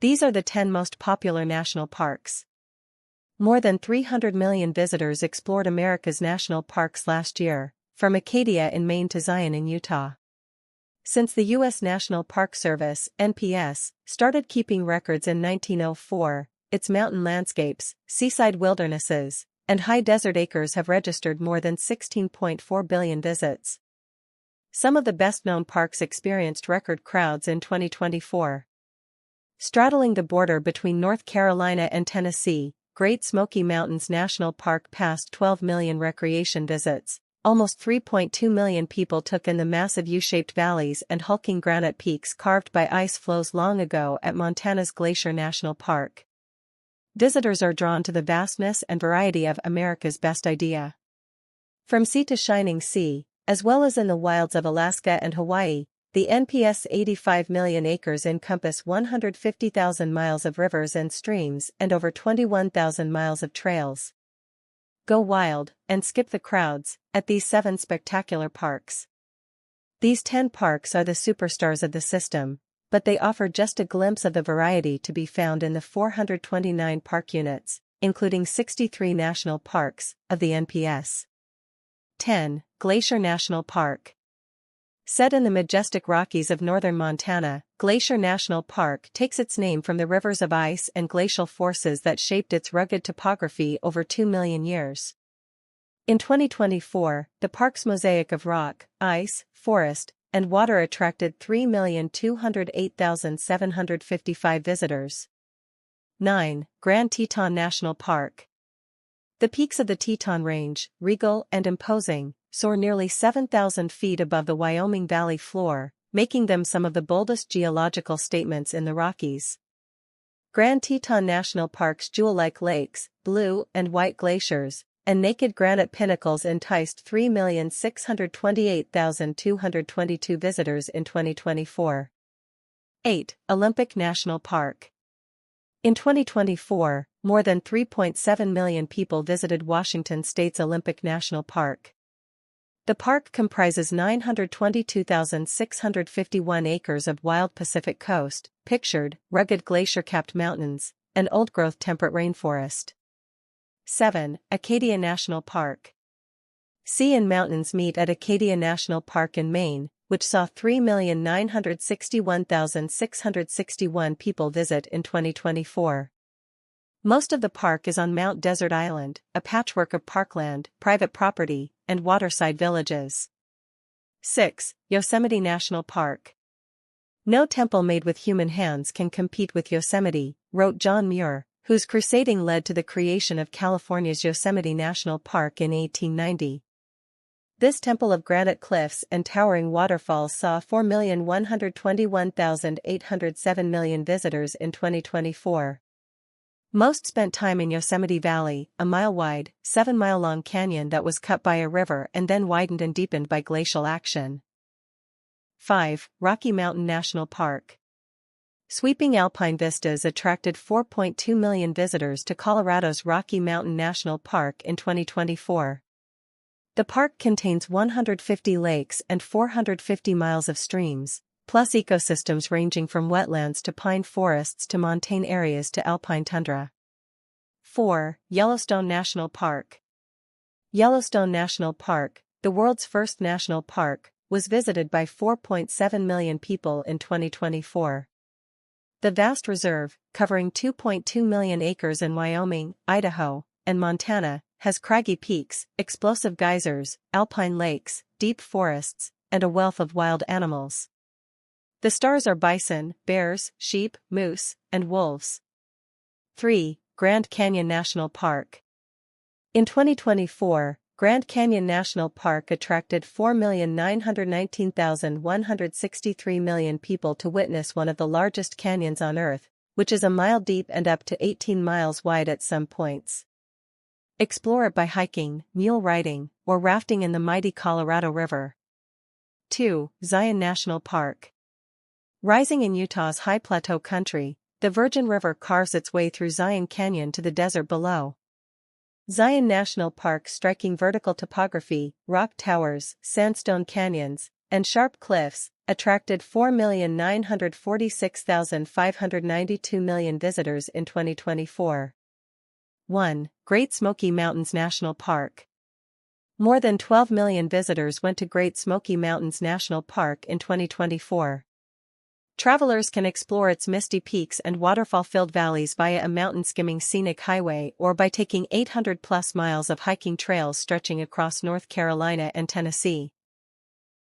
These are the 10 most popular national parks. More than 300 million visitors explored America's national parks last year, from Acadia in Maine to Zion in Utah. Since the U.S. National Park Service (NPS) started keeping records in 1904, its mountain landscapes, seaside wildernesses, and high desert acres have registered more than 16.4 billion visits. Some of the best-known parks experienced record crowds in 2024. Straddling the border between North Carolina and Tennessee, Great Smoky Mountains National Park passed 12 million recreation visits. Almost 3.2 million people took in the massive U-shaped valleys and hulking granite peaks carved by ice flows long ago at Montana's Glacier National Park. Visitors are drawn to the vastness and variety of America's best idea. From sea to shining sea, as well as in the wilds of Alaska and Hawaii, the NPS 85 million acres encompass 150,000 miles of rivers and streams and over 21,000 miles of trails. Go wild, and skip the crowds, at these 7 spectacular parks. These 10 parks are the superstars of the system, but they offer just a glimpse of the variety to be found in the 429 park units, including 63 national parks, of the NPS. 10. Glacier National Park. Set in the majestic Rockies of northern Montana, Glacier National Park takes its name from the rivers of ice and glacial forces that shaped its rugged topography over 2 million years. In 2024, the park's mosaic of rock, ice, forest, and water attracted 3,208,755 visitors. 9. Grand Teton National Park. The peaks of the Teton Range, regal and imposing, soar nearly 7,000 feet above the Wyoming Valley floor, making them some of the boldest geological statements in the Rockies. Grand Teton National Park's jewel-like lakes, blue and white glaciers, and naked granite pinnacles enticed 3,628,222 visitors in 2024. 8. Olympic National Park. In 2024, more than 3.7 million people visited Washington State's Olympic National Park. The park comprises 922,651 acres of wild Pacific coast, pictured, rugged glacier-capped mountains, and old-growth temperate rainforest. 7. Acadia National Park. Sea and mountains meet at Acadia National Park in Maine, which saw 3,961,661 people visit in 2024. Most of the park is on Mount Desert Island, a patchwork of parkland, private property, and waterside villages. 6. Yosemite National Park. No temple made with human hands can compete with Yosemite, wrote John Muir, whose crusading led to the creation of California's Yosemite National Park in 1890. This temple of granite cliffs and towering waterfalls saw 4,121,807 million visitors in 2024. Most spent time in Yosemite Valley, a mile-wide, 7-mile-long canyon that was cut by a river and then widened and deepened by glacial action. 5. Rocky Mountain National Park. Sweeping alpine vistas attracted 4.2 million visitors to Colorado's Rocky Mountain National Park in 2024. The park contains 150 lakes and 450 miles of streams, plus ecosystems ranging from wetlands to pine forests to montane areas to alpine tundra. 4. Yellowstone National Park. Yellowstone National Park, the world's first national park, was visited by 4.7 million people in 2024. The vast reserve, covering 2.2 million acres in Wyoming, Idaho, and Montana, has craggy peaks, explosive geysers, alpine lakes, deep forests, and a wealth of wild animals. The stars are bison, bears, sheep, moose, and wolves. 3. Grand Canyon National Park. In 2024, Grand Canyon National Park attracted 4,919,163 million people to witness one of the largest canyons on Earth, which is a mile deep and up to 18 miles wide at some points. Explore it by hiking, mule riding, or rafting in the mighty Colorado River. 2. Zion National Park. Rising in Utah's high plateau country, the Virgin River carves its way through Zion Canyon to the desert below. Zion National Park's striking vertical topography, rock towers, sandstone canyons, and sharp cliffs, attracted 4,946,592 million visitors in 2024. 1. Great Smoky Mountains National Park. More than 12 million visitors went to Great Smoky Mountains National Park in 2024. Travelers can explore its misty peaks and waterfall-filled valleys via a mountain-skimming scenic highway or by taking 800-plus miles of hiking trails stretching across North Carolina and Tennessee.